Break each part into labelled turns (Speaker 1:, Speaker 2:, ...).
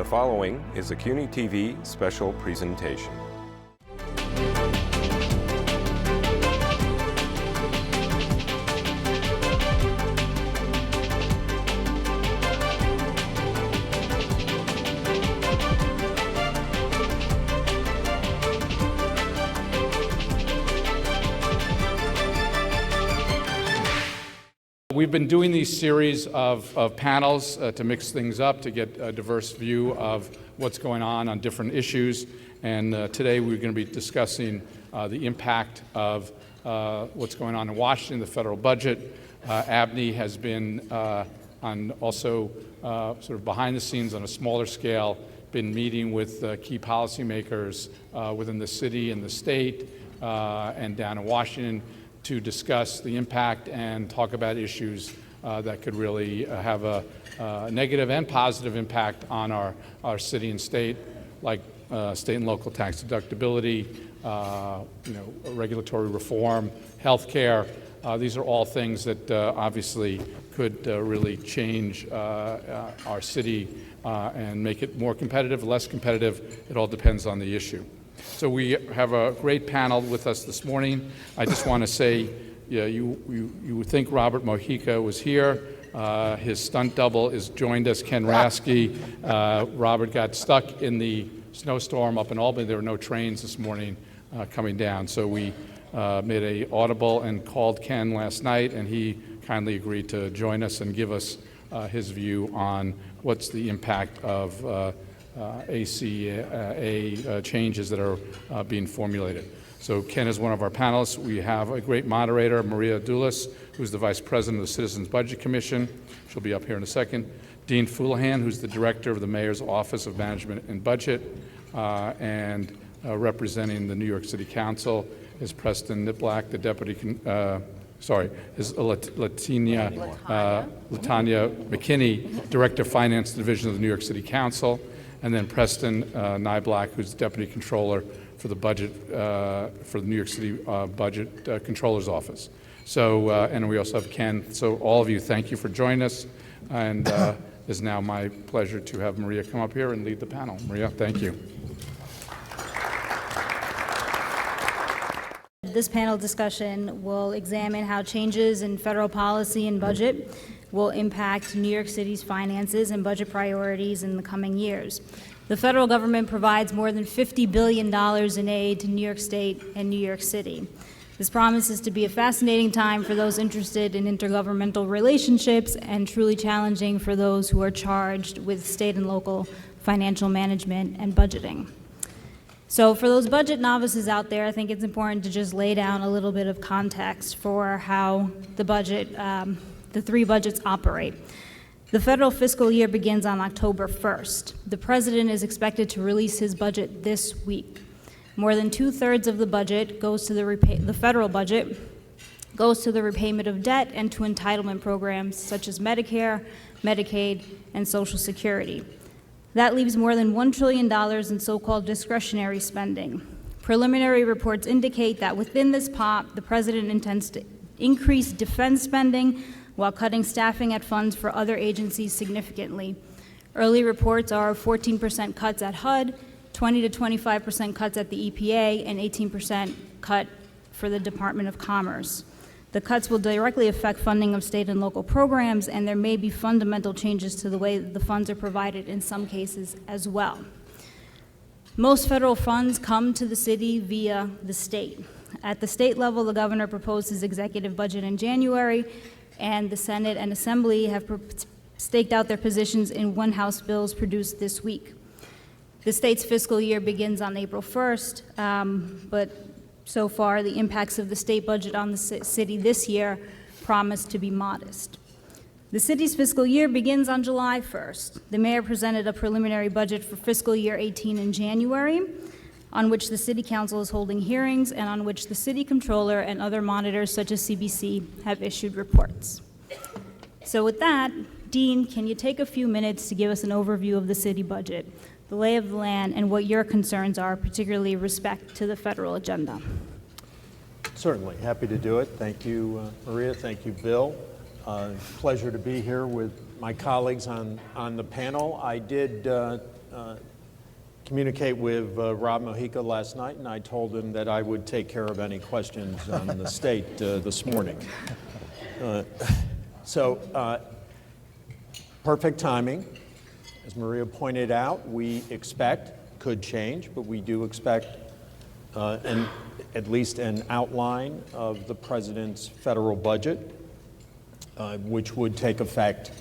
Speaker 1: The following is a CUNY TV special presentation.
Speaker 2: We've been doing these series of panels to mix things up, to get a diverse view of what's going on different issues. And today we're going to be discussing the impact of what's going on in Washington, the federal budget. Abney has been also sort of behind the scenes on a smaller scale, been meeting with key policymakers within the city and the state and down in Washington to discuss the impact and talk about issues that could really have a negative and positive impact on our city and state, like state and local tax deductibility, regulatory reform, health care. These are all things that obviously could really change our city and make it more competitive, less competitive. It all depends on the issue. So we have a great panel with us this morning. I just want to say, you would think Robert Mojica was here. His stunt double has joined us, Ken Rasky. Robert got stuck in the snowstorm up in Albany. There were no trains this morning coming down. So we made an audible and called Ken last night, and he kindly agreed to join us and give us his view on what's the impact of ACA changes that are being formulated. So Ken is one of our panelists. We have a great moderator, Maria Dulas, who's the Vice President of the Citizens Budget Commission. She'll be up here in a second. Dean Fulihan, who's the Director of the Mayor's Office of Management and Budget, and representing the New York City Council is Preston Nitblack, the Deputy, is Latanya McKinney, Director of Finance Division of the New York City Council, and then Preston Niblack, who's the Deputy Controller for the budget, for the New York City Budget Controller's Office. So, and we also have Ken. So all of you, thank you for joining us. And it's now my pleasure to have Maria come up here and lead the panel. Maria, thank you.
Speaker 3: This panel discussion will examine how changes in federal policy and budget will impact New York City's finances and budget priorities in the coming years. The federal government provides more than $50 billion in aid to New York State and New York City. This promises to be a fascinating time for those interested in intergovernmental relationships and truly challenging for those who are charged with state and local financial management and budgeting. So for those budget novices out there, I think it's important to just lay down a little bit of context for how the budget, the three budgets operate. The federal fiscal year begins on October 1st. The president is expected to release his budget this week. More than 2/3 of the budget goes to the federal budget goes to the repayment of debt and to entitlement programs such as Medicare, Medicaid, and Social Security. That leaves more than $1 trillion in so-called discretionary spending. Preliminary reports indicate that within this pot, the president intends to increase defense spending while cutting staffing at funds for other agencies significantly. Early reports are 14% cuts at HUD, 20 to 25% cuts at the EPA, and 18% cut for the Department of Commerce. The cuts will directly affect funding of state and local programs, and there may be fundamental changes to the way that the funds are provided in some cases as well. Most federal funds come to the city via the state. At the state level, the governor proposed his executive budget in January, and the Senate and Assembly have staked out their positions in one House bills produced this week. The state's fiscal year begins on April 1st, but so far the impacts of the state budget on the city this year promise to be modest. The city's fiscal year begins on July 1st. The mayor presented a preliminary budget for fiscal year 18 in January, on which the City Council is holding hearings and on which the City Controller and other monitors such as CBC have issued reports. So with that, Dean, can you take a few minutes to give us an overview of the city budget, the lay of the land, and what your concerns are, particularly with respect to the federal agenda?
Speaker 4: Certainly, happy to do it. Thank you, Maria. Thank you, Bill. Pleasure to be here with my colleagues on the panel. I did communicate with Rob Mojica last night, and I told him that I would take care of any questions on the state this morning. Perfect timing. As Maria pointed out, we expect, could change, but we do expect at least an outline of the president's federal budget, which would take effect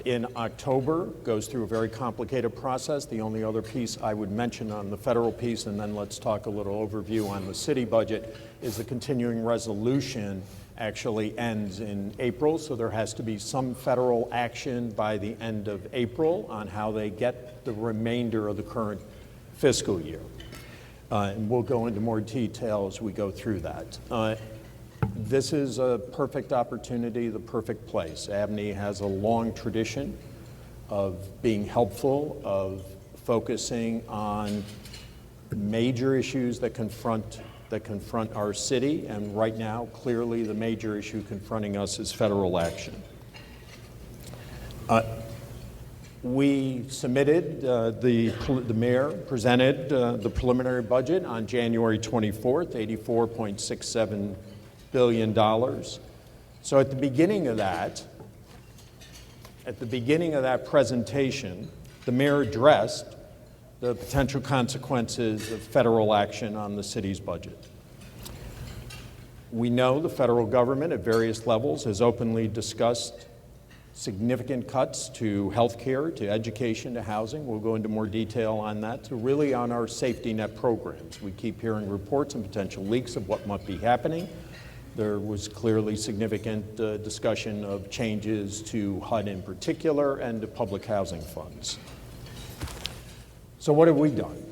Speaker 4: in October, goes through a very complicated process. The only other piece I would mention on the federal piece, and then let's talk a little overview on the city budget, is the continuing resolution actually ends in April, so there has to be some federal action by the end of April on how they get the remainder of the current fiscal year. And we'll go into more detail as we go through that. This is a perfect opportunity, the perfect place. Abney has a long tradition of being helpful, of focusing on major issues that confront our city, and right now, clearly, the major issue confronting us is federal action. We submitted, the mayor presented the preliminary budget on January 24th, $84.67 billion. So at the beginning of that presentation, the mayor addressed the potential consequences of federal action on the city's budget. We know the federal government at various levels has openly discussed significant cuts to health care, to education, to housing. We'll go into more detail on that, to really on our safety net programs. We keep hearing reports and potential leaks of what might be happening. There was clearly significant discussion of changes to HUD in particular and to public housing funds. So what have we done?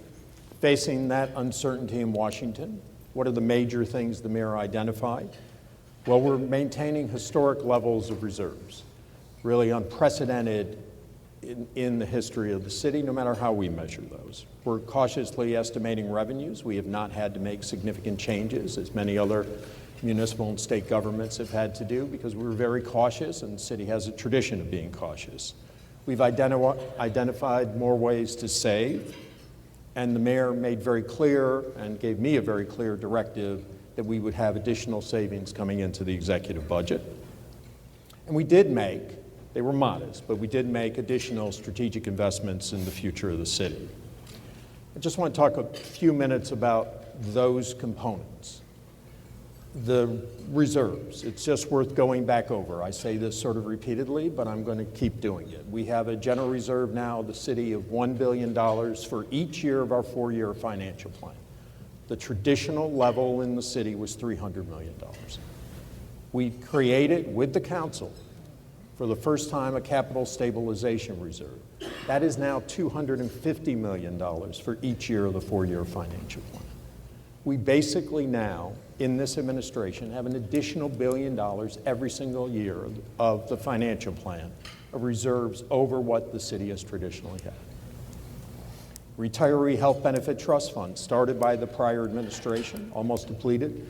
Speaker 4: Facing that uncertainty in Washington, what are the major things the mayor identified? Well, we're maintaining historic levels of reserves, really unprecedented in the history of the city, no matter how we measure those. We're cautiously estimating revenues. We have not had to make significant changes, as many other municipal and state governments have had to do, because we're very cautious, and the city has a tradition of being cautious. We've identified more ways to save, and the mayor made very clear and gave me a very clear directive that we would have additional savings coming into the executive budget. And we did make, they were modest, but we did make additional strategic investments in the future of the city. I just want to talk a few minutes about those components. The reserves, it's just worth going back over. I say this sort of repeatedly, but I'm going to keep doing it. We have a general reserve now, the city, of $1 billion for each year of our 4-year financial plan. The traditional level in the city was $300 million. We created, with the council, for the first time, a capital stabilization reserve. That is now $250 million for each year of the 4-year financial plan. We basically now, in this administration, have an additional $1 billion every single year of the financial plan of reserves over what the city has traditionally had. Retiree Health Benefit Trust Fund, started by the prior administration, almost depleted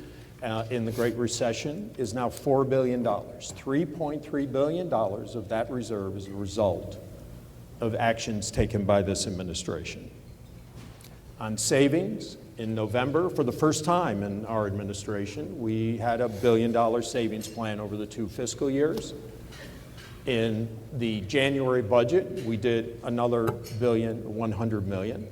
Speaker 4: in the Great Recession, is now $4 billion. $3.3 billion of that reserve is a result of actions taken by this administration. On savings, in November, for the first time in our administration, we had a $1 billion savings plan over the 2 fiscal years. In the January budget, we did another $100 million,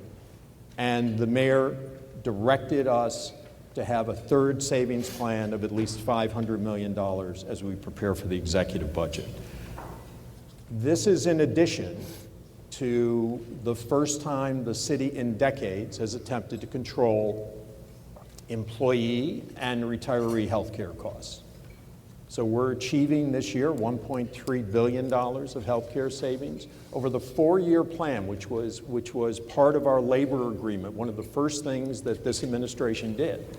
Speaker 4: and the mayor directed us to have a third savings plan of at least $500 million as we prepare for the executive budget. This is in addition to the first time the city in decades has attempted to control employee and retiree health care costs. So we're achieving this year $1.3 billion of health care savings over the 4-year plan, which was part of our labor agreement. One of the first things that this administration did.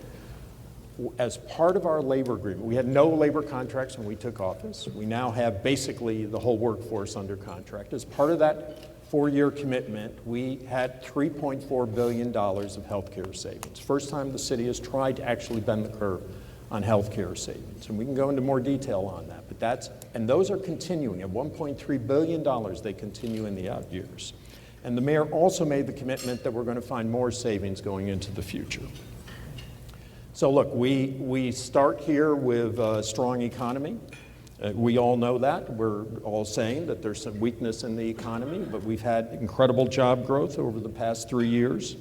Speaker 4: As part of our labor agreement, we had no labor contracts when we took office. We now have basically the whole workforce under contract. As part of that 4-year commitment, we had $3.4 billion of health care savings. First time the city has tried to actually bend the curve on health care savings. And we can go into more detail on that. But and those are continuing. At $1.3 billion, they continue in the out years. And the mayor also made the commitment that we're going to find more savings going into the future. So look, we start here with a strong economy. We all know that. We're all saying that there's some weakness in the economy, but we've had incredible job growth over the past 3 years.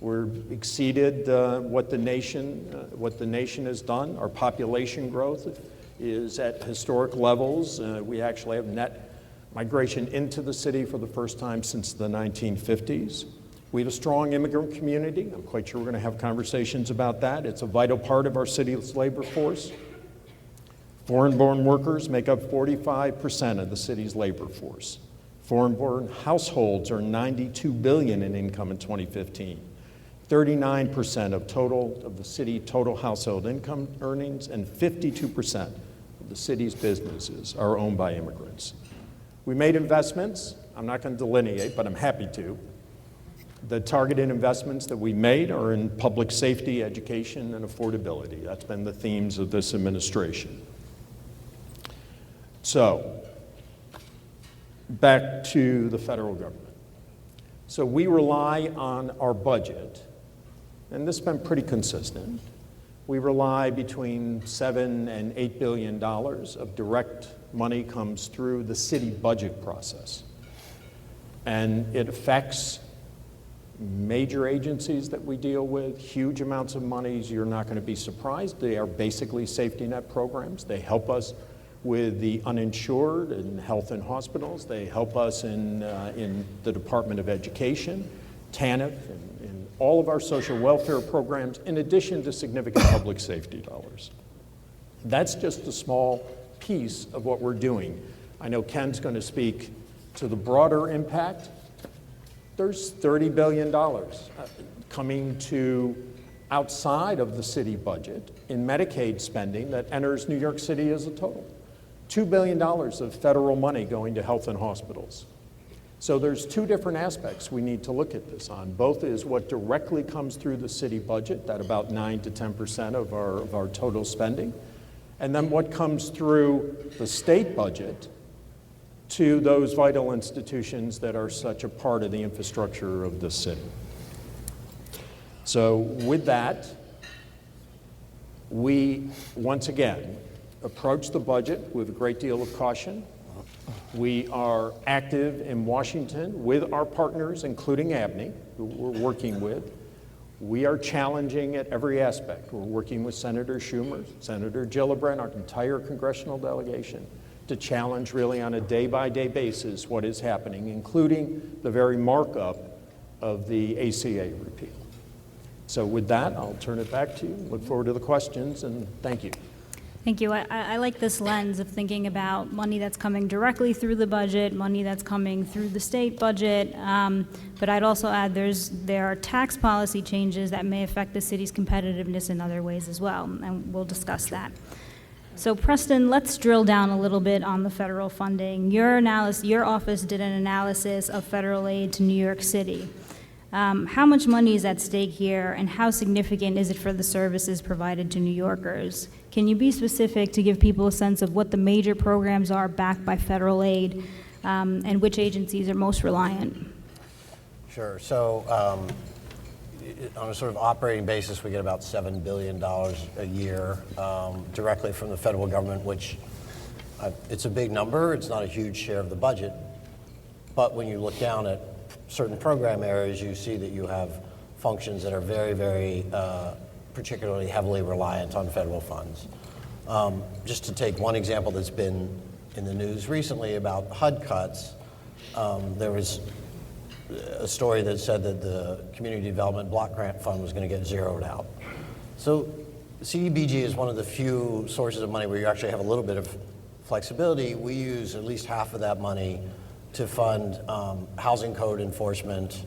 Speaker 4: We've exceeded what the nation has done. Our population growth is at historic levels. We actually have net migration into the city for the first time since the 1950s. We have a strong immigrant community. I'm quite sure we're going to have conversations about that. It's a vital part of our city's labor force. Foreign-born workers make up 45% of the city's labor force. Foreign-born households are $92 billion in income in 2015. 39% of the city total household income earnings, and 52% of the city's businesses are owned by immigrants. We made investments. I'm not going to delineate, but I'm happy to. The targeted investments that we made are in public safety, education, and affordability. That's been the themes of this administration. So, back to the federal government. So we rely on our budget, and this has been pretty consistent. We rely between $7 and $8 billion of direct money comes through the city budget process. And it affects major agencies that we deal with, huge amounts of monies. You're not going to be surprised. They are basically safety net programs. They help us with the uninsured in health and hospitals. They help us in the Department of Education, TANF, and all of our social welfare programs, in addition to significant public safety dollars. That's just a small piece of what we're doing. I know Ken's going to speak to the broader impact. There's $30 billion coming to outside of the city budget in Medicaid spending that enters New York City as a total. $2 billion of federal money going to health and hospitals. So there's two different aspects we need to look at this on. Both is what directly comes through the city budget, that about 9 to 10% of our total spending, and then what comes through the state budget to those vital institutions that are such a part of the infrastructure of the city. So with that, we, once again, approach the budget with a great deal of caution. We are active in Washington with our partners, including ABNY, who we're working with. We are challenging at every aspect. We're working with Senator Schumer, Senator Gillibrand, our entire congressional delegation, to challenge really on a day-by-day basis what is happening, including the very markup of the ACA repeal. So with that, I'll turn it back to you. Look forward to the questions, and thank you.
Speaker 3: Thank you. I like this lens of thinking about money that's coming directly through the budget, money that's coming through the state budget, but I'd also add there are tax policy changes that may affect the city's competitiveness in other ways as well, and we'll discuss that. So Preston, let's drill down a little bit on the federal funding. Your office did an analysis of federal aid to New York City. How much money is at stake here, and how significant is it for the services provided to New Yorkers? Can you be specific to give people a sense of what the major programs are backed by federal aid, and which agencies are most reliant?
Speaker 5: Sure. So on a sort of operating basis, we get about $7 billion a year directly from the federal government, which it's a big number. It's not a huge share of the budget. But when you look down at certain program areas, you see that you have functions that are very, very particularly heavily reliant on federal funds. Just to take one example that's been in the news recently about HUD cuts, there was a story that said that the Community Development Block Grant Fund was going to get zeroed out. So CDBG is one of the few sources of money where you actually have a little bit of flexibility. We use at least half of that money to fund housing code enforcement,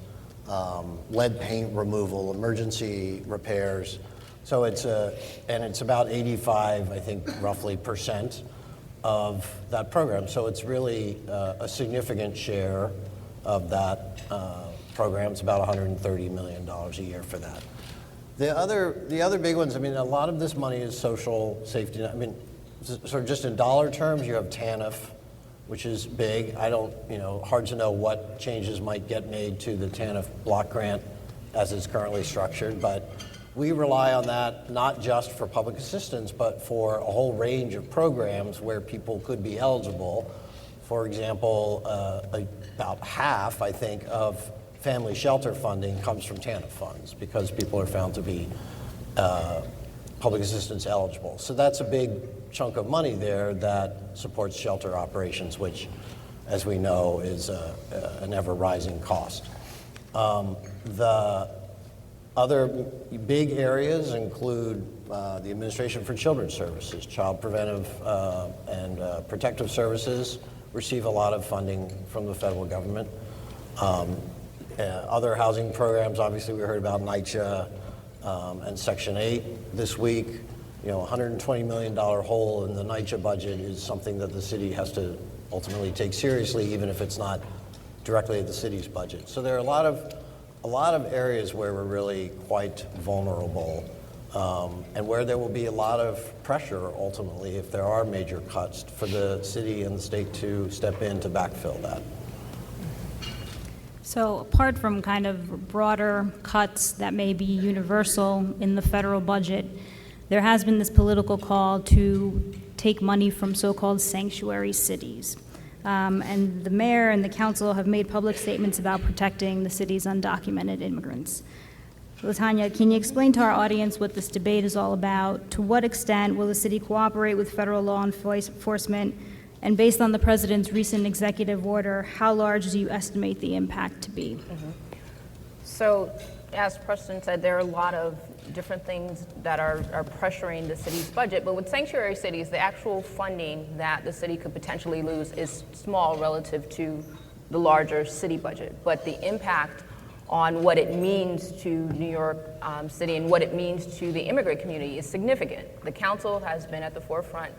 Speaker 5: lead paint removal, emergency repairs. So it's about 85, I think, roughly % of that program. So it's really a significant share of that program. It's about $130 million a year for that. The other big ones, I mean, a lot of this money is social safety net. I mean, sort of just in dollar terms, you have TANF, which is big. I don't, hard to know what changes might get made to the TANF block grant as it's currently structured, but we rely on that not just for public assistance, but for a whole range of programs where people could be eligible. For example, about half, I think, of family shelter funding comes from TANF funds because people are found to be public assistance eligible. So that's a big chunk of money there that supports shelter operations, which, as we know, is an ever-rising cost. The other big areas include the Administration for Children's Services, Child Preventive and Protective Services receive a lot of funding from the federal government. Other housing programs, obviously we heard about NYCHA and Section 8 this week. $120 million hole in the NYCHA budget is something that the city has to ultimately take seriously, even if it's not directly at the city's budget. So there are a lot of areas where we're really quite vulnerable, and where there will be a lot of pressure ultimately if there are major cuts for the city and the state to step in to backfill that.
Speaker 3: So apart from kind of broader cuts that may be universal in the federal budget, there has been this political call to take money from so-called sanctuary cities. And the mayor and the council have made public statements about protecting the city's undocumented immigrants. LaTonya, can you explain to our audience what this debate is all about? To what extent will the city cooperate with federal law enforcement? And based on the president's recent executive order, how large do you estimate the impact to be?
Speaker 6: So, as Preston said, there are a lot of different things that are pressuring the city's budget, but with sanctuary cities, the actual funding that the city could potentially lose is small relative to the larger city budget. But the impact on what it means to New York City and what it means to the immigrant community is significant. The council has been at the forefront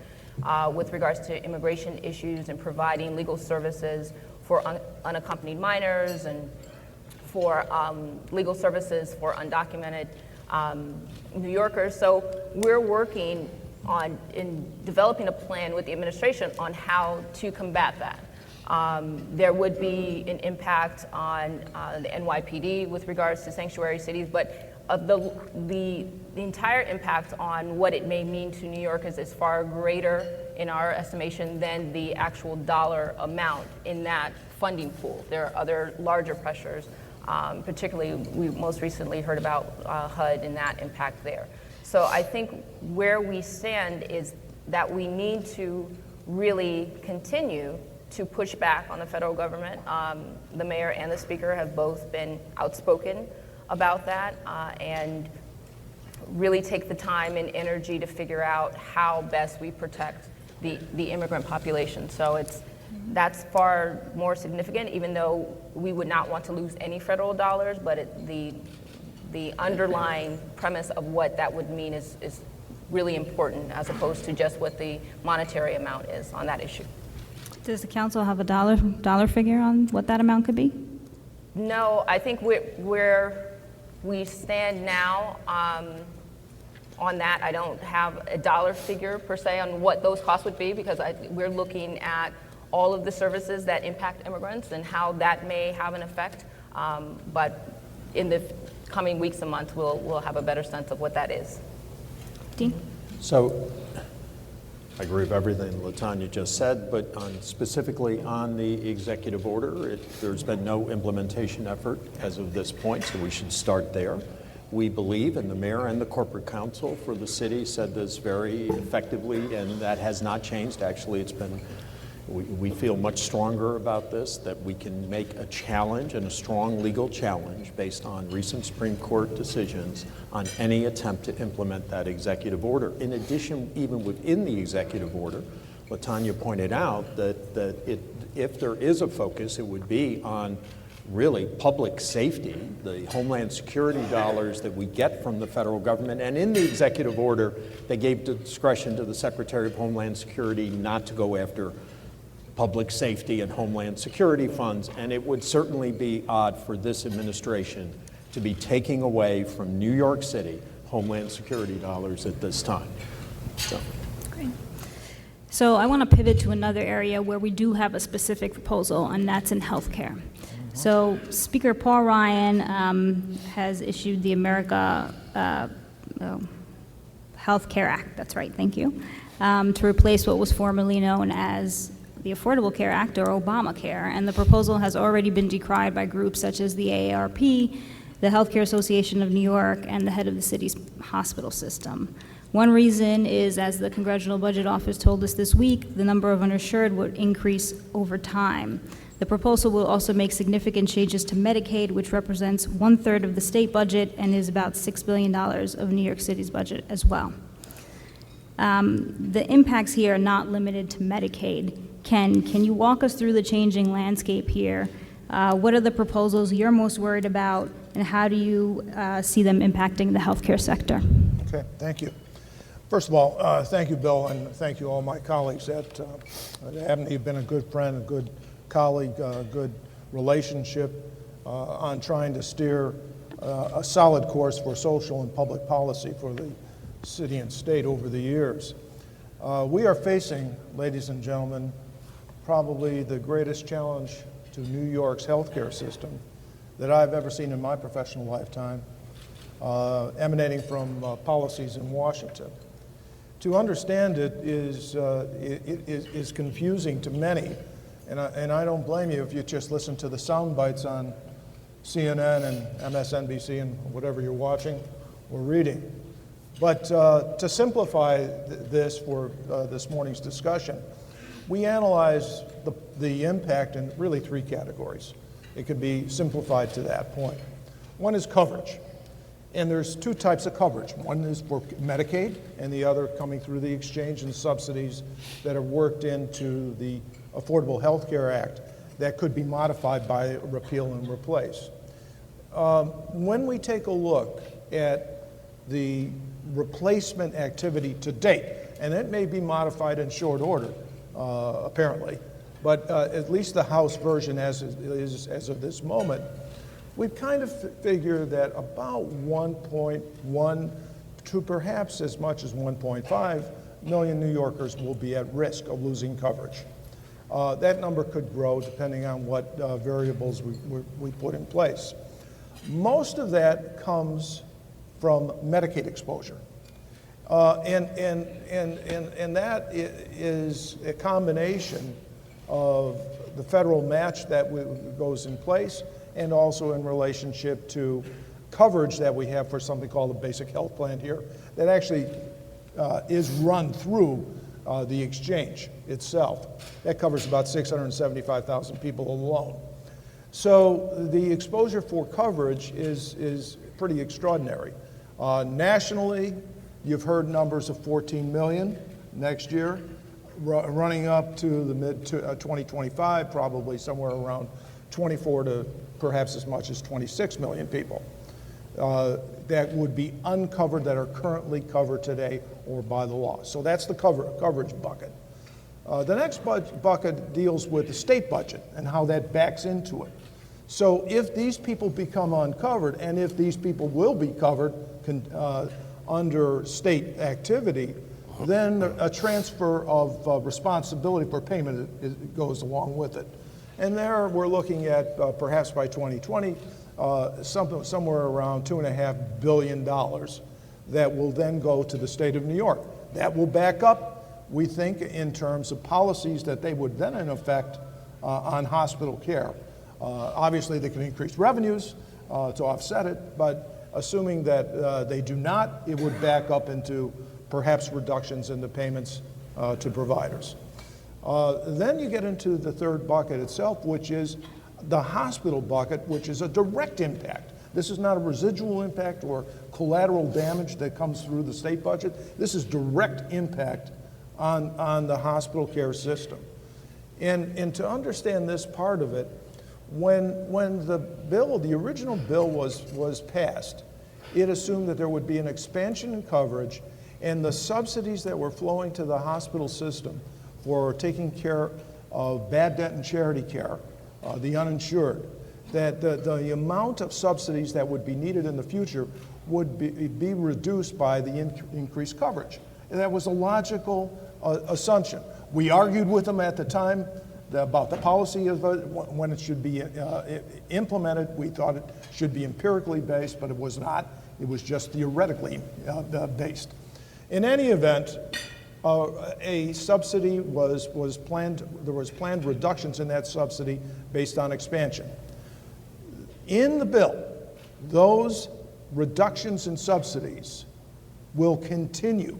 Speaker 6: with regards to immigration issues and providing legal services for unaccompanied minors and for legal services for undocumented New Yorkers. So we're working in developing a plan with the administration on how to combat that. There would be an impact on the NYPD with regards to sanctuary cities, but the entire impact on what it may mean to New Yorkers is far greater in our estimation than the actual dollar amount in that funding pool. There are other larger pressures, particularly we most recently heard about HUD and that impact there. So I think where we stand is that we need to really continue to push back on the federal government. The mayor and the speaker have both been outspoken about that and really take the time and energy to figure out how best we protect the immigrant population. So that's far more significant, even though we would not want to lose any federal dollars, but the underlying premise of what that would mean is really important as opposed to just what the monetary amount is on that issue.
Speaker 3: Does the council have a dollar figure on what that amount could be?
Speaker 6: No, I think where we stand now on that, I don't have a dollar figure per se on what those costs would be, because we're looking at all of the services that impact immigrants and how that may have an effect. But in the coming weeks and months, we'll have a better sense of what that is.
Speaker 3: Dean?
Speaker 4: So I agree with everything LaTonya just said, but specifically on the executive order, there's been no implementation effort as of this point, so we should start there. We believe, and the mayor and the corporate counsel for the city said this very effectively, and that has not changed. Actually, it's been, we feel much stronger about this, that we can make a challenge and a strong legal challenge based on recent Supreme Court decisions on any attempt to implement that executive order. In addition, even within the executive order, LaTonya pointed out that if there is a focus, it would be on really public safety, the Homeland Security dollars that we get from the federal government. And in the executive order, they gave discretion to the Secretary of Homeland Security not to go after public safety and Homeland Security funds. And it would certainly be odd for this administration to be taking away from New York City Homeland Security dollars at this time. So.
Speaker 3: Great. So I want to pivot to another area where we do have a specific proposal, and that's in healthcare. So Speaker Paul Ryan has issued the America Healthcare Act, that's right, thank you, to replace what was formerly known as the Affordable Care Act, or Obamacare, and the proposal has already been decried by groups such as the AARP, the Healthcare Association of New York, and the head of the city's hospital system. One reason is, as the Congressional Budget Office told us this week, the number of uninsured would increase over time. The proposal will also make significant changes to Medicaid, which represents 1/3 of the state budget and is about $6 billion of New York City's budget as well. The impacts here are not limited to Medicaid. Ken, can you walk us through the changing landscape here? What are the proposals you're most worried about, and how do you see them impacting the healthcare sector?
Speaker 7: Okay, thank you. First of all, thank you, Bill, and thank you all my colleagues at Abney. You've been a good friend, a good colleague, a good relationship on trying to steer a solid course for social and public policy for the city and state over the years. We are facing, ladies and gentlemen, probably the greatest challenge to New York's healthcare system that I've ever seen in my professional lifetime, emanating from policies in Washington. To understand it is confusing to many, and I don't blame you if you just listen to the sound bites on CNN and MSNBC and whatever you're watching or reading. But to simplify this for this morning's discussion, we analyze the impact in really three categories. It could be simplified to that point. One is coverage. And there's two types of coverage. One is for Medicaid, and the other coming through the exchange and subsidies that are worked into the Affordable Health Care Act that could be modified by repeal and replace. When we take a look at the replacement activity to date, and it may be modified in short order, apparently, but at least the House version as of this moment, we've kind of figured that about 1.1 to perhaps as much as 1.5 million New Yorkers will be at risk of losing coverage. That number could grow depending on what variables we put in place. Most of that comes from Medicaid exposure. And that is a combination of the federal match that goes in place, and also in relationship to coverage that we have for something called the Basic Health Plan here, that actually is run through the exchange itself. That covers about 675,000 people alone. So the exposure for coverage is pretty extraordinary. Nationally, you've heard numbers of 14 million next year, running up to the mid-2025, probably somewhere around 24 to perhaps as much as 26 million people that would be uncovered, that are currently covered today or by the law. So that's the coverage bucket. The next bucket deals with the state budget and how that backs into it. So if these people become uncovered, and if these people will be covered under state activity, then a transfer of responsibility for payment goes along with it. And there we're looking at perhaps by 2020, somewhere around $2.5 billion that will then go to the state of New York. That will back up, we think, in terms of policies that they would then in effect on hospital care. Obviously, they can increase revenues to offset it, but assuming that they do not, it would back up into perhaps reductions in the payments to providers. Then you get into the third bucket itself, which is the hospital bucket, which is a direct impact. This is not a residual impact or collateral damage that comes through the state budget. This is direct impact on the hospital care system. And to understand this part of it, when the original bill was passed, it assumed that there would be an expansion in coverage, and the subsidies that were flowing to the hospital system for taking care of bad debt and charity care, the uninsured, that the amount of subsidies that would be needed in the future would be reduced by the increased coverage. And that was a logical assumption. We argued with them at the time about the policy of when it should be implemented. We thought it should be empirically based, but it was not. It was just theoretically based. In any event, a subsidy was planned. There was planned reductions in that subsidy based on expansion. In the bill, those reductions in subsidies will continue.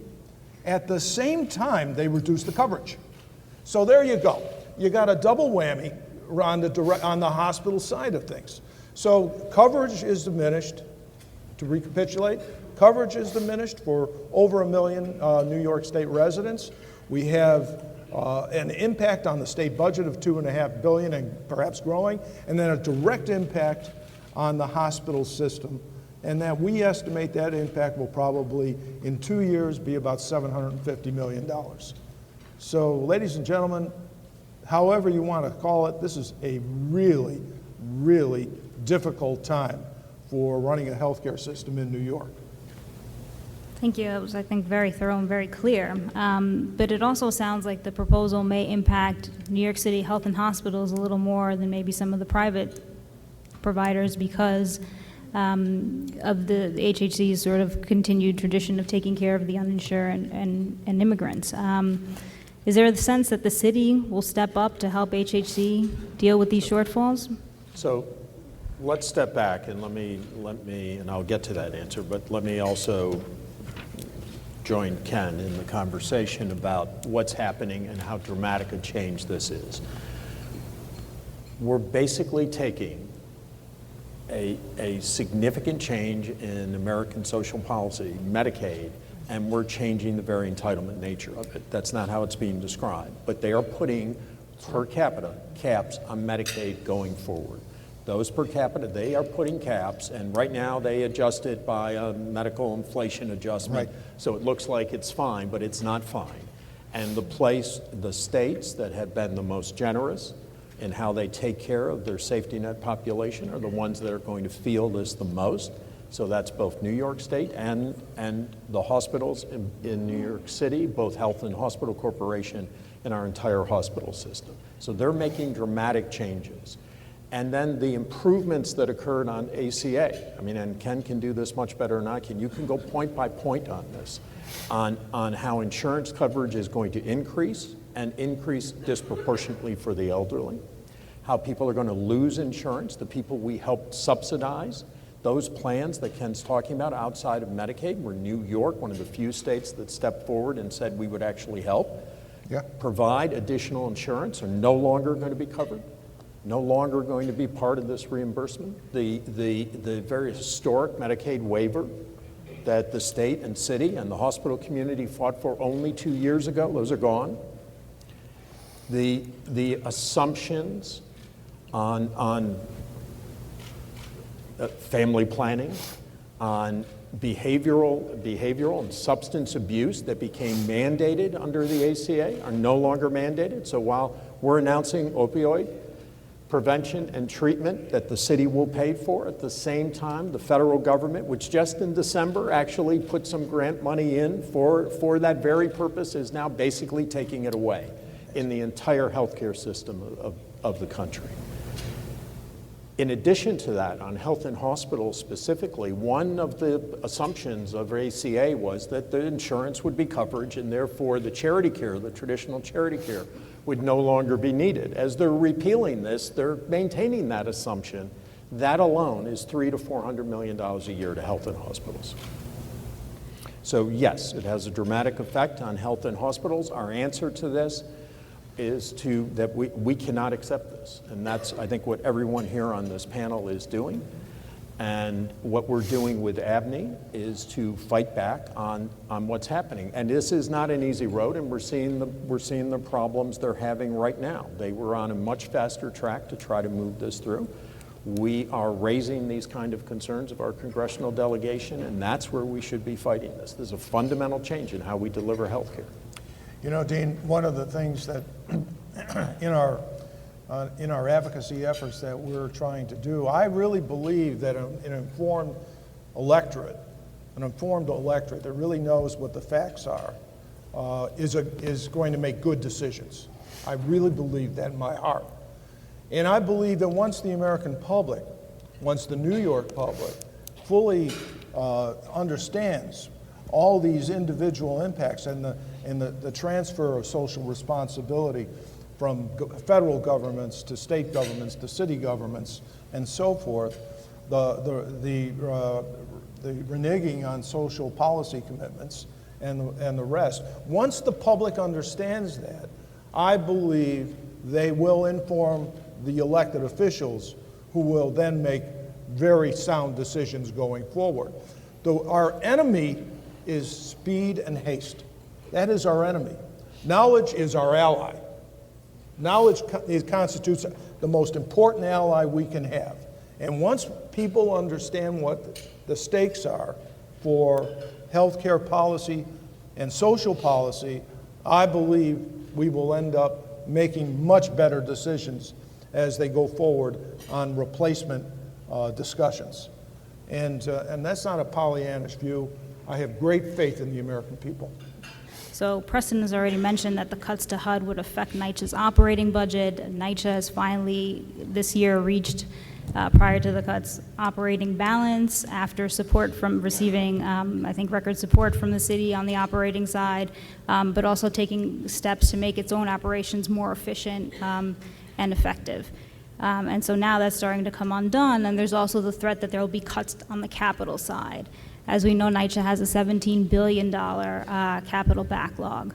Speaker 7: At the same time, they reduce the coverage. So there you go. You got a double whammy on the hospital side of things. So coverage is diminished. To recapitulate, coverage is diminished for over 1 million New York State residents. We have an impact on the state budget of $2.5 billion and perhaps growing, and then a direct impact on the hospital system. And that we estimate that impact will probably, in 2 years, be about $750 million. So, ladies and gentlemen, however you want to call it, this is a really, really difficult time for running a healthcare system in New York.
Speaker 3: Thank you. It was, I think, very thorough and very clear. But it also sounds like the proposal may impact New York City Health and Hospitals a little more than maybe some of the private providers because of the HHC's sort of continued tradition of taking care of the uninsured and immigrants. Is there a sense that the city will step up to help HHC deal with these shortfalls?
Speaker 4: So let's step back and let me, and I'll get to that answer, but let me also join Ken in the conversation about what's happening and how dramatic a change this is. We're basically taking a significant change in American social policy, Medicaid, and we're changing the very entitlement nature of it. That's not how it's being described. But they are putting per capita caps on Medicaid going forward. Those per capita, they are putting caps, and right now they adjust it by a medical inflation adjustment.
Speaker 7: Right.
Speaker 4: So it looks like it's fine, but it's not fine. And the states that have been the most generous in how they take care of their safety net population are the ones that are going to feel this the most. So that's both New York State and the hospitals in New York City, both Health and Hospital Corporation and our entire hospital system. So they're making dramatic changes. And then the improvements that occurred on ACA, I mean, and Ken can do this much better than I can. You can go point by point on this, on how insurance coverage is going to increase and increase disproportionately for the elderly, how people are going to lose insurance, the people we helped subsidize, those plans that Ken's talking about outside of Medicaid, where New York, one of the few states that stepped forward and said we would actually help, provide additional insurance, are no longer going to be covered, no longer going to be part of this reimbursement. The very historic Medicaid waiver that the state and city and the hospital community fought for only 2 years ago, those are gone. The assumptions on family planning, on behavioral and substance abuse that became mandated under the ACA are no longer mandated. So while we're announcing opioid prevention and treatment that the city will pay for, at the same time, the federal government, which just in December actually put some grant money in for that very purpose, is now basically taking it away in the entire healthcare system of the country. In addition to that, on health and hospitals specifically, one of the assumptions of ACA was that the insurance would be coverage and therefore the charity care, the traditional charity care, would no longer be needed. As they're repealing this, they're maintaining that assumption. That alone is $300 to $400 million a year to health and hospitals. So yes, it has a dramatic effect on health and hospitals. Our answer to this is that we cannot accept this. And that's, I think, what everyone here on this panel is doing. And what we're doing with ABNY is to fight back on what's happening. And this is not an easy road, and we're seeing the problems they're having right now. They were on a much faster track to try to move this through. We are raising these kind of concerns of our congressional delegation, and that's where we should be fighting this. There's a fundamental change in how we deliver health care.
Speaker 7: You know, Dean, one of the things that in our advocacy efforts that we're trying to do, I really believe that an informed electorate that really knows what the facts are, is going to make good decisions. I really believe that in my heart. And I believe that once the American public, once the New York public fully understands all these individual impacts and the transfer of social responsibility from federal governments to state governments to city governments and so forth, the reneging on social policy commitments and the rest. Once the public understands that, I believe they will inform the elected officials who will then make very sound decisions going forward. Our enemy is speed and haste. That is our enemy. Knowledge is our ally. Knowledge constitutes the most important ally we can have. And once people understand what the stakes are for healthcare policy and social policy, I believe we will end up making much better decisions as they go forward on replacement discussions. And that's not a Pollyannish view. I have great faith in the American people.
Speaker 3: So Preston has already mentioned that the cuts to HUD would affect NYCHA's operating budget. NYCHA has finally this year reached, prior to the cuts, operating balance after support from receiving, I think, record support from the city on the operating side, but also taking steps to make its own operations more efficient and effective. And so now that's starting to come undone, and there's also the threat that there will be cuts on the capital side. As we know, NYCHA has a $17 billion capital backlog.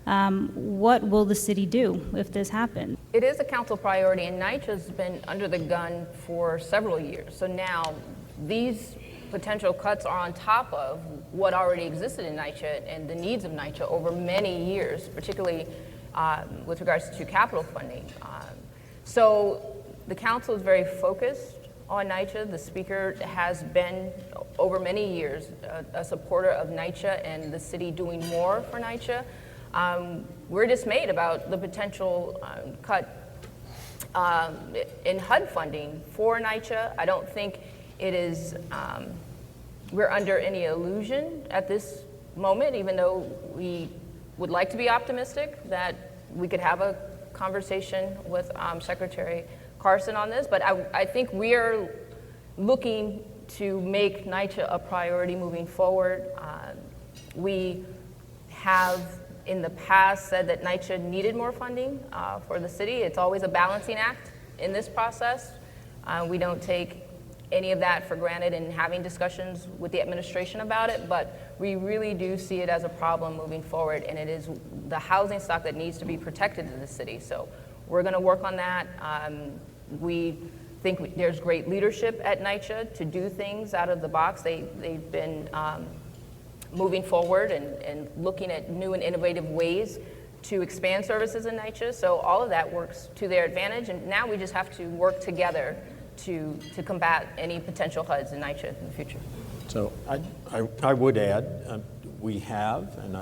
Speaker 3: What will the city do if this happens?
Speaker 6: It is a council priority, and NYCHA's been under the gun for several years. So now these potential cuts are on top of what already existed in NYCHA and the needs of NYCHA over many years, particularly with regards to capital funding. So the council is very focused on NYCHA. The speaker has been, over many years, a supporter of NYCHA and the city doing more for NYCHA. We're dismayed about the potential cut in HUD funding for NYCHA. I don't think it is, we're under any illusion at this moment, even though we would like to be optimistic that we could have a conversation with Secretary Carson on this, but I think we are looking to make NYCHA a priority moving forward. We have in the past said that NYCHA needed more funding for the city. It's always a balancing act in this process. We don't take any of that for granted in having discussions with the administration about it, but we really do see it as a problem moving forward, and it is the housing stock that needs to be protected in the city. So we're going to work on that. We think there's great leadership at NYCHA to do things out of the box. They've been moving forward and looking at new and innovative ways to expand services in NYCHA. So all of that works to their advantage, and now we just have to work together to combat any potential HUDs in NYCHA in the future.
Speaker 4: So I would add, we have, and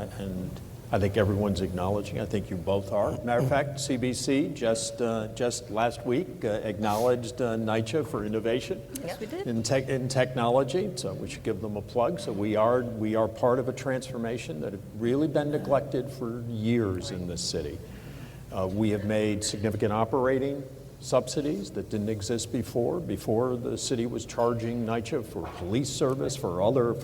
Speaker 4: I think everyone's acknowledging, I think you both are. Matter of fact, CBC just last week acknowledged NYCHA for innovation.
Speaker 3: Yes, we did.
Speaker 4: In technology, so we should give them a plug. So we are part of a transformation that had really been neglected for years in this city. We have made significant operating subsidies that didn't exist before. Before, the city was charging NYCHA for police service, for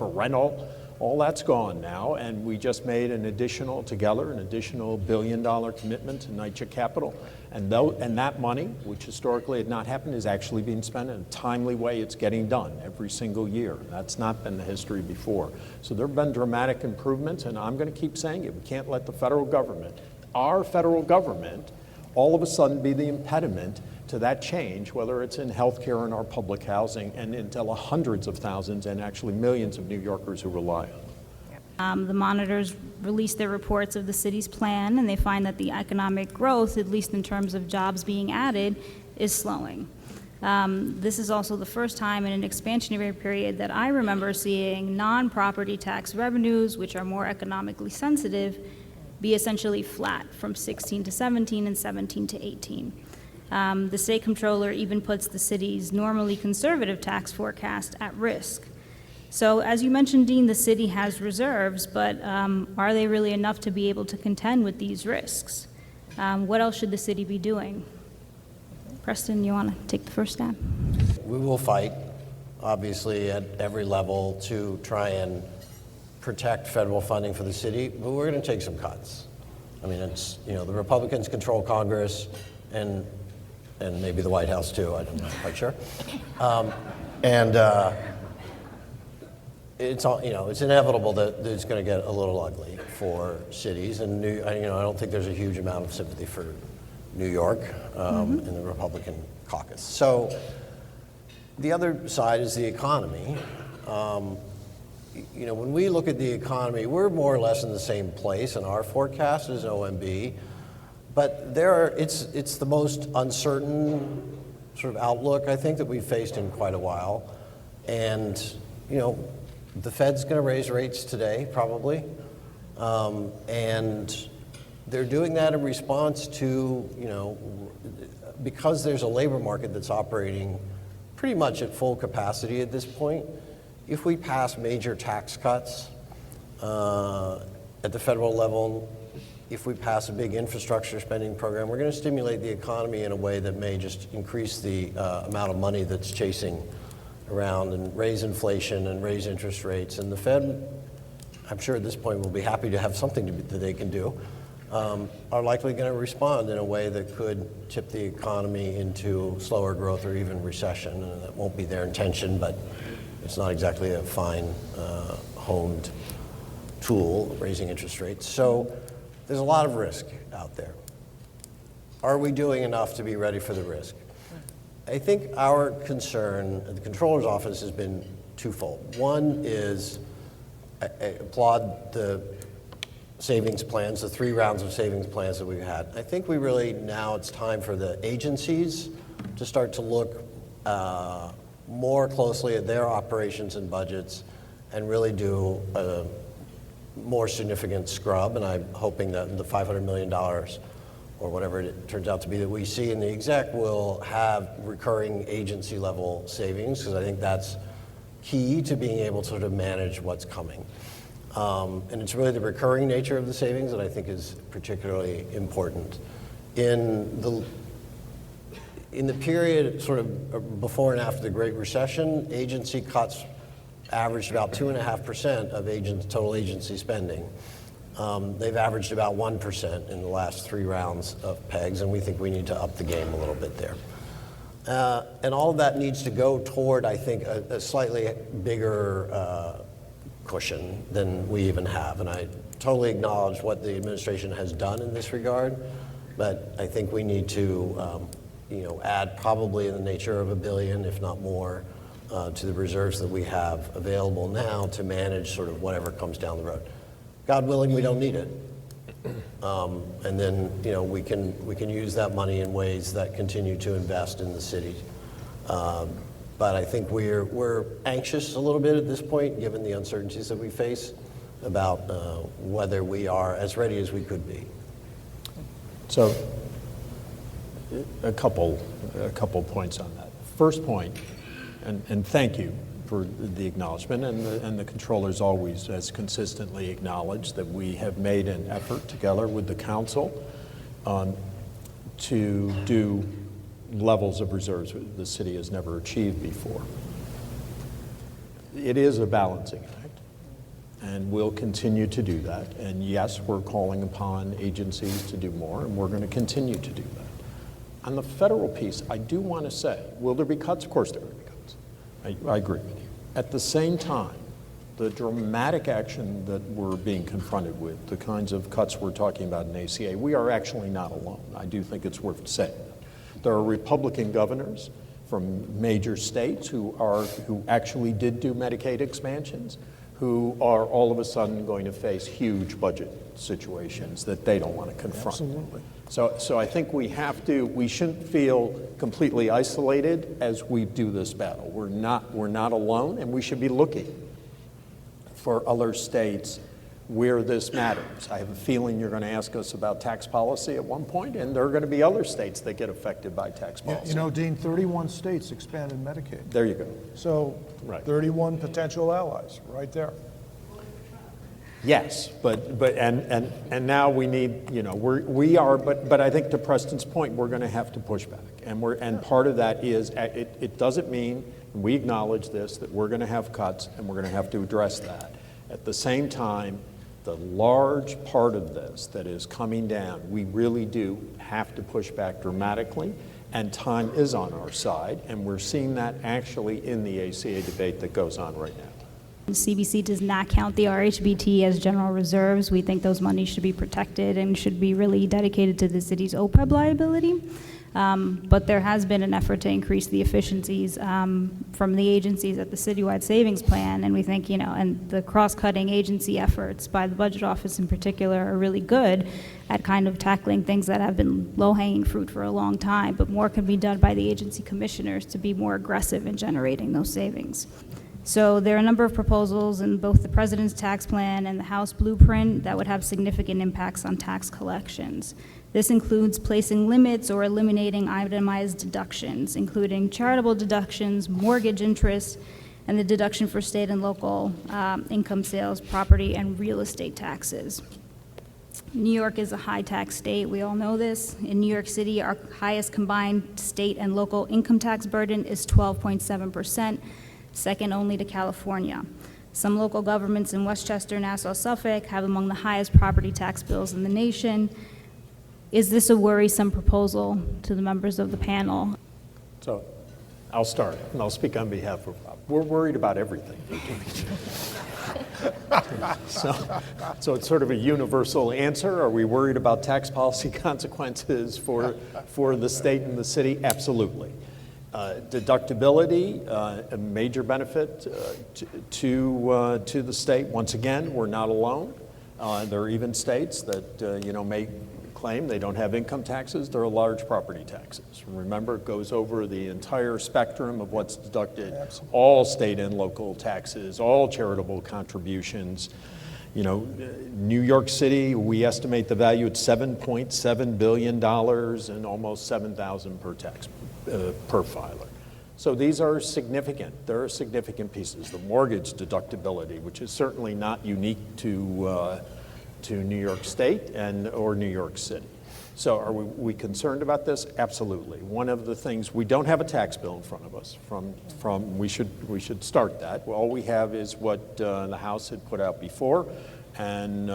Speaker 4: rental. All that's gone now, and we just made an additional $1 billion commitment to NYCHA capital. And that money, which historically had not happened, is actually being spent in a timely way. It's getting done every single year. That's not been the history before. So there have been dramatic improvements, and I'm going to keep saying it. We can't let the federal government, our federal government, all of a sudden be the impediment to that change, whether it's in healthcare or in our public housing, and until hundreds of thousands and actually millions of New Yorkers who rely on it.
Speaker 3: The monitors released their reports of the city's plan, and they find that the economic growth, at least in terms of jobs being added, is slowing. This is also the first time in an expansionary period that I remember seeing non-property tax revenues, which are more economically sensitive, be essentially flat from 16 to 17 and 17 to 18. The state comptroller even puts the city's normally conservative tax forecast at risk. So as you mentioned, Dean, the city has reserves, but are they really enough to be able to contend with these risks? What else should the city be doing? Preston, you want to take the first stab?
Speaker 5: We will fight, obviously, at every level to try and protect federal funding for the city, but we're going to take some cuts. I mean, it's, the Republicans control Congress and maybe the White House too, I'm not quite sure. It's all, it's inevitable that it's going to get a little ugly for cities, and I don't think there's a huge amount of sympathy for New York in the Republican caucus. So the other side is the economy. When we look at the economy, we're more or less in the same place in our forecast as OMB, but it's the most uncertain sort of outlook, I think, that we've faced in quite a while. And, the Fed's going to raise rates today, probably. And they're doing that in response to, because there's a labor market that's operating pretty much at full capacity at this point. If we pass major tax cuts at the federal level, if we pass a big infrastructure spending program, we're going to stimulate the economy in a way that may just increase the amount of money that's chasing around and raise inflation and raise interest rates. And the Fed, I'm sure at this point, will be happy to have something that they can do, are likely going to respond in a way that could tip the economy into slower growth or even recession. And that won't be their intention, but it's not exactly a fine, honed tool, raising interest rates. So there's a lot of risk out there. Are we doing enough to be ready for the risk? I think our concern at the Comptroller's Office has been twofold. One is I applaud the savings plans, the 3 rounds of savings plans that we've had. I think now it's time for the agencies to start to look more closely at their operations and budgets and really do a more significant scrub. And I'm hoping that the $500 million or whatever it turns out to be that we see in the exec will have recurring agency level savings, because I think that's key to being able to sort of manage what's coming. And it's really the recurring nature of the savings that I think is particularly important. In the period sort of before and after the Great Recession, agency cuts averaged about 2.5% of total agency spending. They've averaged about 1% in the last 3 rounds of PEGs, and we think we need to up the game a little bit there. And all of that needs to go toward, I think, a slightly bigger cushion than we even have. And I totally acknowledge what the administration has done in this regard, but I think we need to add probably in the nature of $1 billion, if not more, to the reserves that we have available now to manage sort of whatever comes down the road. God willing, we don't need it. And then, we can use that money in ways that continue to invest in the city. But I think we're anxious a little bit at this point, given the uncertainties that we face, about whether we are as ready as we could be.
Speaker 4: So, a couple points on that. First point, and thank you for the acknowledgement, and the Comptroller's always has consistently acknowledged that we have made an effort together with the council to do levels of reserves the city has never achieved before. It is a balancing act, and we'll continue to do that. And yes, we're calling upon agencies to do more, and we're going to continue to do that. On the federal piece, I do want to say, will there be cuts? Of course there will be cuts. I agree with you. At the same time, the dramatic action that we're being confronted with, the kinds of cuts we're talking about in ACA, we are actually not alone. I do think it's worth saying. There are Republican governors from major states who actually did do Medicaid expansions, who are all of a sudden going to face huge budget situations that they don't want to confront.
Speaker 7: Absolutely.
Speaker 4: So I think we shouldn't feel completely isolated as we do this battle. We're not alone, and we should be looking for other states where this matters. I have a feeling you're going to ask us about tax policy at one point, and there are going to be other states that get affected by tax policy.
Speaker 7: You know, Dean, 31 states expanded Medicaid.
Speaker 4: There you go.
Speaker 7: So
Speaker 4: Right.
Speaker 7: 31 potential allies right there.
Speaker 4: Yes, but now we need, you know, we are, but I think to Preston's point, we're going to have to push back, and part of that is it doesn't mean, and we acknowledge this, that we're going to have cuts and we're going to have to address that. At the same time, the large part of this that is coming down, we really do have to push back dramatically, and time is on our side, and we're seeing that actually in the ACA debate that goes on right now.
Speaker 3: CBC does not count the RHBT as general reserves. We think those monies should be protected and should be really dedicated to the city's OPEB liability. But there has been an effort to increase the efficiencies from the agencies at the citywide savings plan, and we think, you know, and the cross-cutting agency efforts by the budget office in particular are really good at kind of tackling things that have been low-hanging fruit for a long time, but more can be done by the agency commissioners to be more aggressive in generating those savings. So there are a number of proposals in both the President's tax plan and the House blueprint that would have significant impacts on tax collections. This includes placing limits or eliminating itemized deductions, including charitable deductions, mortgage interest, and the deduction for state and local income sales, property, and real estate taxes. New York is a high-tax state. We all know this. In New York City, our highest combined state and local income tax burden is 12.7%, second only to California. Some local governments in Westchester, Nassau, Suffolk have among the highest property tax bills in the nation. Is this a worrisome proposal to the members of the panel?
Speaker 4: So I'll start, and I'll speak on behalf of Rob. We're worried about everything. So it's sort of a universal answer. Are we worried about tax policy consequences for the state and the city? Absolutely. Deductibility, a major benefit to the state. Once again, we're not alone. There are even states that may claim they don't have income taxes. There are large property taxes. Remember, it goes over the entire spectrum of what's deducted. Absolutely. All state and local taxes, all charitable contributions. You know, New York City, we estimate the value at $7.7 billion and almost $7,000 per tax per filer. So these are significant. There are significant pieces. The mortgage deductibility, which is certainly not unique to New York State or New York City. So are we concerned about this? Absolutely. One of the things, we don't have a tax bill in front of us. We should start that. All we have is what the House had put out before and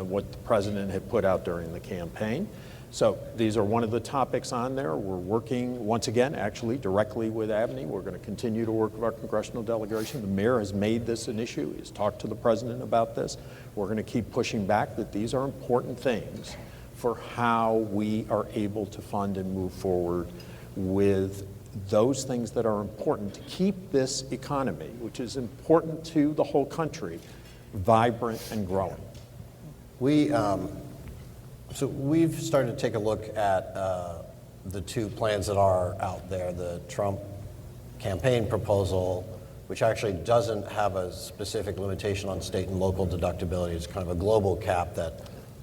Speaker 4: what the President had put out during the campaign. So these are one of the topics on there. We're working, once again, actually directly with Abney. We're going to continue to work with our congressional delegation. The mayor has made this an issue. He's talked to the President about this. We're going to keep pushing back that these are important things for how we are able to fund and move forward with those things that are important to keep this economy, which is important to the whole country, vibrant and growing.
Speaker 5: So we've started to take a look at the two plans that are out there, the Trump campaign proposal, which actually doesn't have a specific limitation on state and local deductibility. It's kind of a global cap that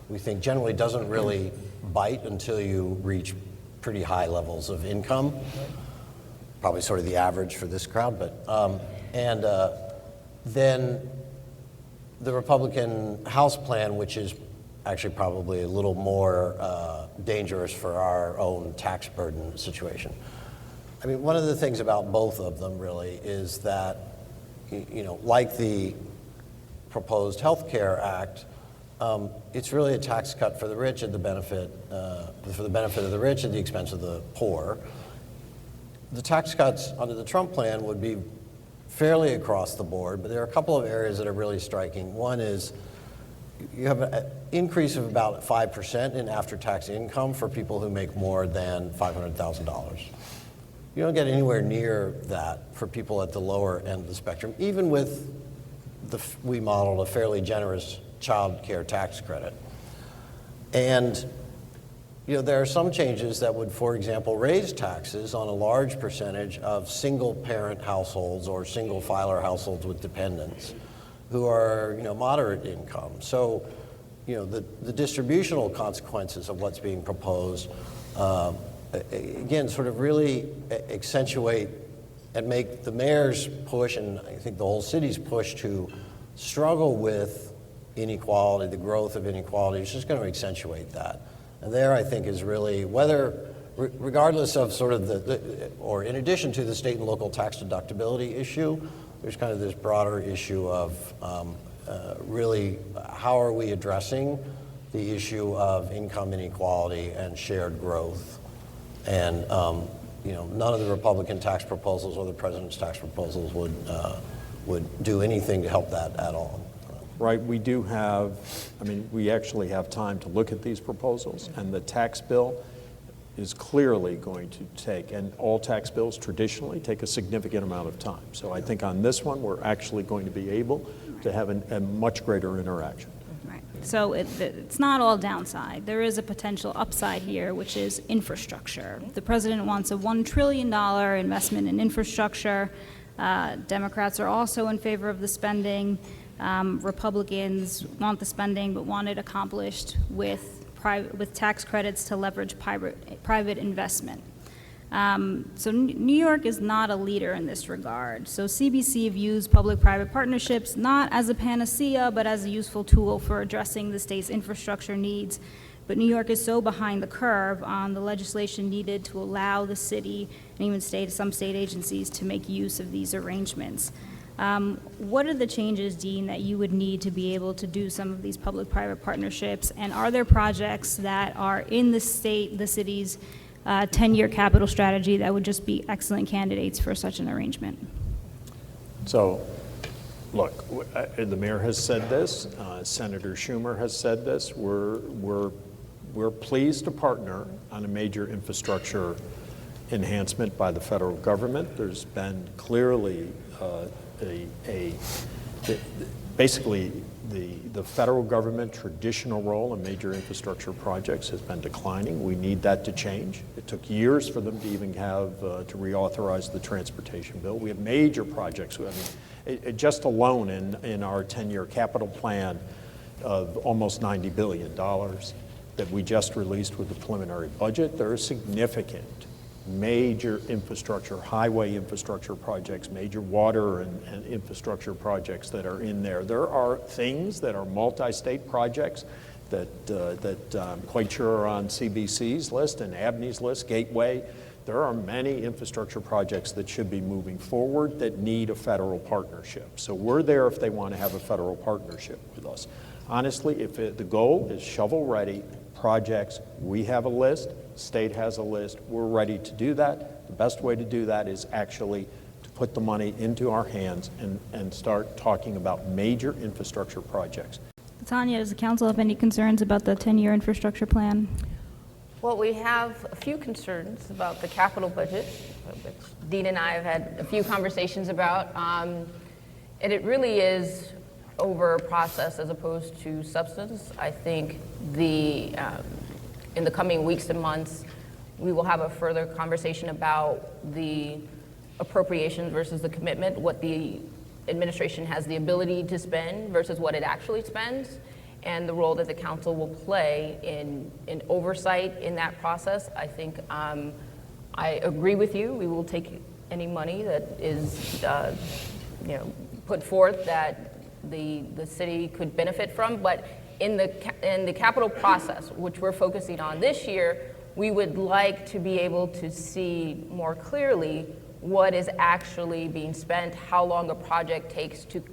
Speaker 5: we think generally doesn't really bite until you reach pretty high levels of income, probably sort of the average for this crowd. But then the Republican House plan, which is actually probably a little more dangerous for our own tax burden situation. I mean, one of the things about both of them really is that, like the proposed Health Care Act, it's really a tax cut for the rich at the benefit, for the benefit of the rich at the expense of the poor. The tax cuts under the Trump plan would be fairly across the board, but there are a couple of areas that are really striking. One is you have an increase of about 5% in after-tax income for people who make more than $500,000. You don't get anywhere near that for people at the lower end of the spectrum, even with we modeled a fairly generous child care tax credit. And there are some changes that would, for example, raise taxes on a large percentage of single-parent households or single-filer households with dependents. who are, moderate income. So, the distributional consequences of what's being proposed, again, sort of really accentuate and make the mayor's push, and I think the whole city's push to struggle with inequality, the growth of inequality, is just going to accentuate that. And there, I think, is really regardless of sort of or in addition to the state and local tax deductibility issue, there's kind of this broader issue of really how are we addressing the issue of income inequality and shared growth. And none of the Republican tax proposals or the president's tax proposals would do anything to help that at all.
Speaker 4: Right, we do have, we actually have time to look at these proposals, and the tax bill is clearly going to take, and all tax bills traditionally take a significant amount of time. So I think on this one, we're actually going to be able to have a much greater interaction.
Speaker 3: Right. So it's not all downside. There is a potential upside here, which is infrastructure. The president wants a $1 trillion investment in infrastructure. Democrats are also in favor of the spending. Republicans want the spending, but want it accomplished with tax credits to leverage private investment. So New York is not a leader in this regard. So CBC views public-private partnerships not as a panacea, but as a useful tool for addressing the state's infrastructure needs. But New York is so behind the curve on the legislation needed to allow the city and even some state agencies to make use of these arrangements. What are the changes, Dean, that you would need to be able to do some of these public-private partnerships? And are there projects that are in the city's 10-year capital strategy that would just be excellent candidates for such an arrangement?
Speaker 4: So, look, the mayor has said this, Senator Schumer has said this. We're pleased to partner on a major infrastructure enhancement by the federal government. There's been clearly basically the federal government traditional role in major infrastructure projects has been declining. We need that to change. It took years for them to even have to reauthorize the transportation bill. We have major projects. Just alone in our 10-year capital plan of almost $90 billion that we just released with the preliminary budget, there are significant major infrastructure, highway infrastructure projects, major water and infrastructure projects that are in there. There are things that are multi-state projects that I'm quite sure are on CBC's list and Abney's list, Gateway. There are many infrastructure projects that should be moving forward that need a federal partnership. So we're there if they want to have a federal partnership with us. Honestly, if the goal is shovel-ready projects, we have a list, state has a list, we're ready to do that. The best way to do that is actually to put the money into our hands and start talking about major infrastructure projects.
Speaker 3: Tanya, does the council have any concerns about the 10-year infrastructure plan?
Speaker 6: Well, we have a few concerns about the capital budget, which Dean and I have had a few conversations about. And it really is over process as opposed to substance. I think in the coming weeks and months, we will have a further conversation about the appropriations versus the commitment, what the administration has the ability to spend versus what it actually spends, and the role that the council will play in oversight in that process. I think I agree with you. We will take any money that is put forth that the city could benefit from, but in the capital process, which we're focusing on this year, we would like to be able to see more clearly what is actually being spent, how long a project takes to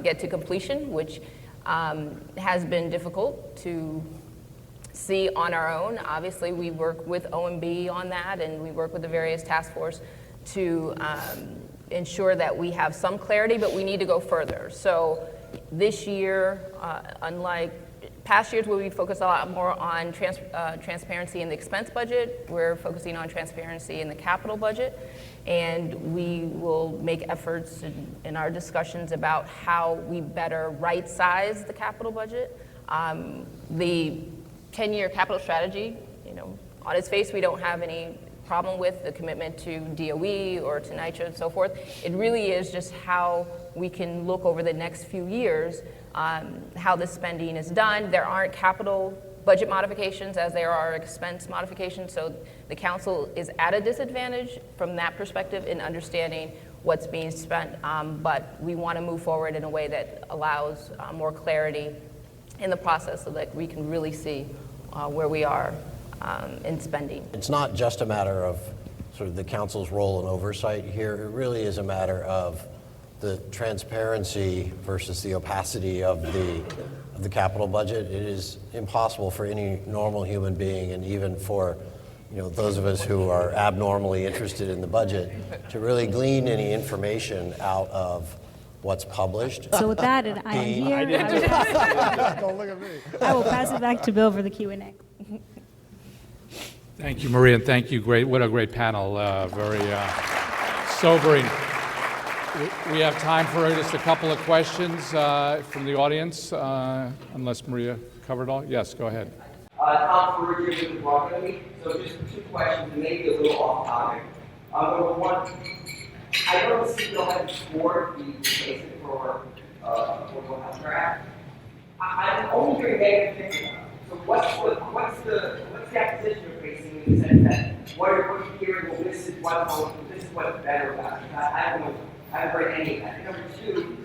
Speaker 6: get to completion, which has been difficult to see on our own. Obviously, we work with OMB on that, and we work with the various task force to ensure that we have some clarity, but we need to go further. So this year, unlike past years where we focus a lot more on transparency in the expense budget, we're focusing on transparency in the capital budget, and we will make efforts in our discussions about how we better right-size the capital budget. The 10-year capital strategy, on its face, we don't have any problem with the commitment to DOE or to NYCHA and so forth. It really is just how we can look over the next few years how this spending is done. There aren't capital budget modifications as there are expense modifications, so the council is at a disadvantage from that perspective in understanding what's being spent, but we want to move forward in a way that allows more clarity in the process so that we can really see where we are in spending.
Speaker 5: It's not just a matter of sort of the council's role and oversight here. It really is a matter of the transparency versus the opacity of the capital budget. It is impossible for any normal human being, and even for those of us who are abnormally interested in the budget, to really glean any information out of what's published.
Speaker 3: So with that, and I am here.
Speaker 7: Don't look at me.
Speaker 3: I will pass it back to Bill for the Q&A.
Speaker 2: Thank you, Maria, and thank you. What a great panel. Very sobering. We have time for just a couple of questions from the audience, unless Maria covered all. Yes, go ahead.
Speaker 8: Tom Ferrugia with Broadway. So just two questions, maybe a little off topic. Number one, I know the city don't have to support the replacement for Affordable Health Care Act. I'm only hearing negative things about it. So what's the opposition you're facing in the sense that what you're hearing, well, this is what's better about it? I haven't heard any of that. And number two,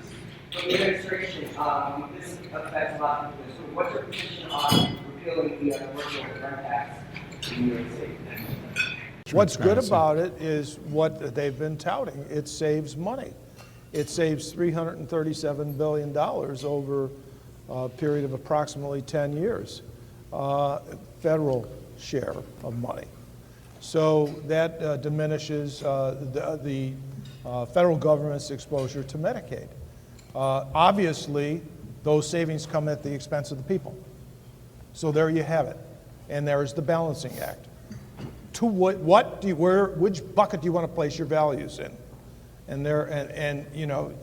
Speaker 8: from the administration, this affects a lot of people. So what's your position on repealing the working with rent tax in New York City?
Speaker 7: What's good about it is what they've been touting. It saves money. It saves $337 billion over a period of approximately 10 years, federal share of money. So that diminishes the federal government's exposure to Medicaid. Obviously, those savings come at the expense of the people. So there you have it. And there's the balancing act. To which bucket do you want to place your values in? And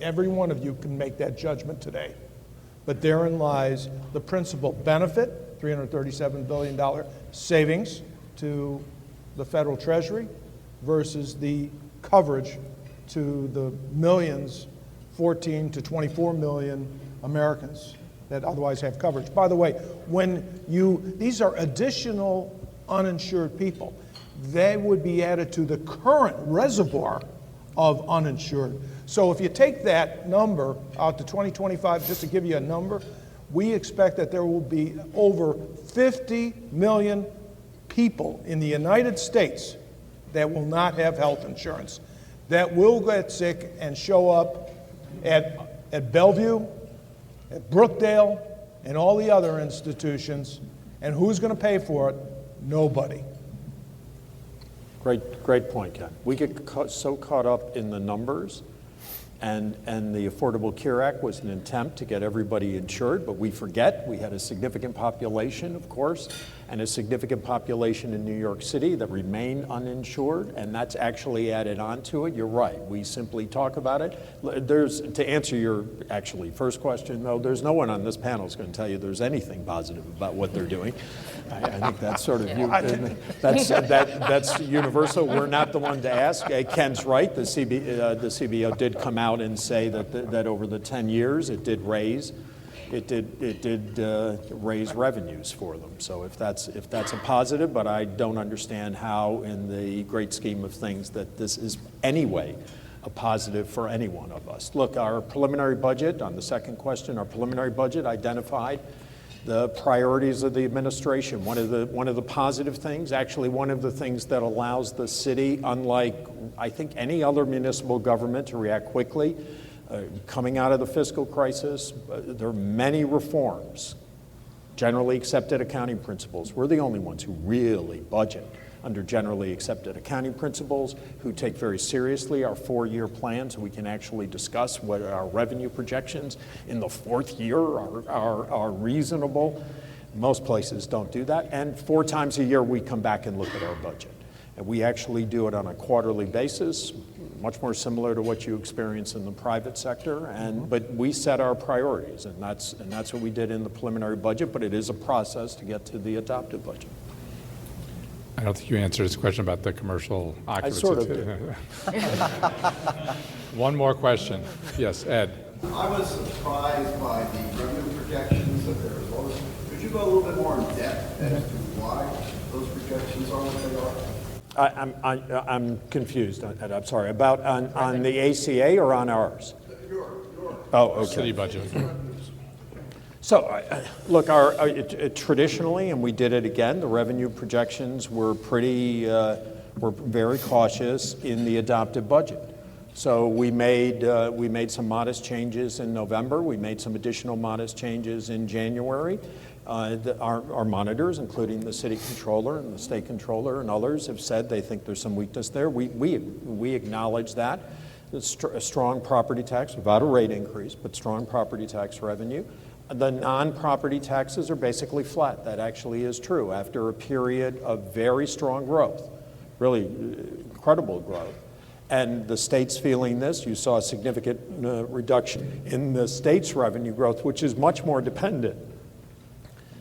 Speaker 7: every one of you can make that judgment today. But therein lies the principal benefit, $337 billion savings to the federal treasury versus the coverage to the millions, 14 to 24 million Americans that otherwise have coverage. By the way, these are additional uninsured people. They would be added to the current reservoir of uninsured. So if you take that number out to 2025, just to give you a number, we expect that there will be over 50 million people in the United States that will not have health insurance, that will get sick and show up at Bellevue, at Brookdale, and all the other institutions. And who's going to pay for it? Nobody.
Speaker 4: Great point, Ken. We get so caught up in the numbers, and the Affordable Care Act was an attempt to get everybody insured, but we forget we had a significant population, of course, and a significant population in New York City that remain uninsured, and that's actually added on to it. You're right. We simply talk about it. To answer your first question, though, there's no one on this panel is going to tell you there's anything positive about what they're doing. I think that's sort of that's universal. We're not the one to ask. Ken's right. The CBO did come out and say that over the 10 years it did raise revenues for them. So if that's a positive, but I don't understand how, in the great scheme of things, that this is anyway a positive for any one of us. Look, our preliminary budget, on the second question, our preliminary budget identified the priorities of the administration. One of the positive things, actually one of the things that allows the city, unlike I think any other municipal government, to react quickly, coming out of the fiscal crisis, there are many reforms, generally accepted accounting principles. We're the only ones who really budget under generally accepted accounting principles, who take very seriously our 4-year plan, so we can actually discuss what our revenue projections in the 4th year are reasonable. Most places don't do that. And 4 times a year we come back and look at our budget. And we actually do it on a quarterly basis, much more similar to what you experience in the private sector. But we set our priorities, and that's what we did in the preliminary budget, but it is a process to get to the adopted budget.
Speaker 2: I don't think you answered his question about the commercial occupancy.
Speaker 4: sort of did.
Speaker 2: One more question. Yes, Ed.
Speaker 9: I was surprised by the revenue projections that they're as low as. Could you go a little bit more in depth as to why those projections are what they are?
Speaker 4: I'm confused. I'm sorry. About on the ACA or on ours? Oh, okay.
Speaker 2: City budget.
Speaker 4: So, look, traditionally, and we did it again, the revenue projections were were very cautious in the adopted budget. So we made some modest changes in November. We made some additional modest changes in January. Our monitors, including the city controller and the state controller and others, have said they think there's some weakness there. We acknowledge that. A strong property tax, without a rate increase, but strong property tax revenue. The non-property taxes are basically flat. That actually is true after a period of very strong growth, really incredible growth. And the state's feeling this. You saw a significant reduction in the state's revenue growth, which is much more dependent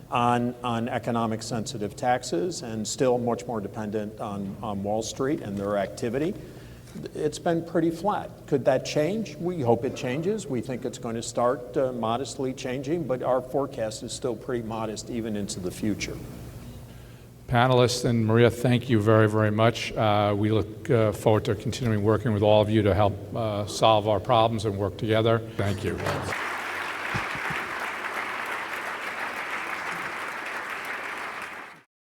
Speaker 4: on economic sensitive taxes and still much more dependent on Wall Street and their activity. It's been pretty flat. Could that change? We hope it changes. We think it's going to start modestly changing, but our forecast is still pretty modest even into the future.
Speaker 2: Panelists and Maria, thank you very, very much. We look forward to continuing working with all of you to help solve our problems and work together. Thank you.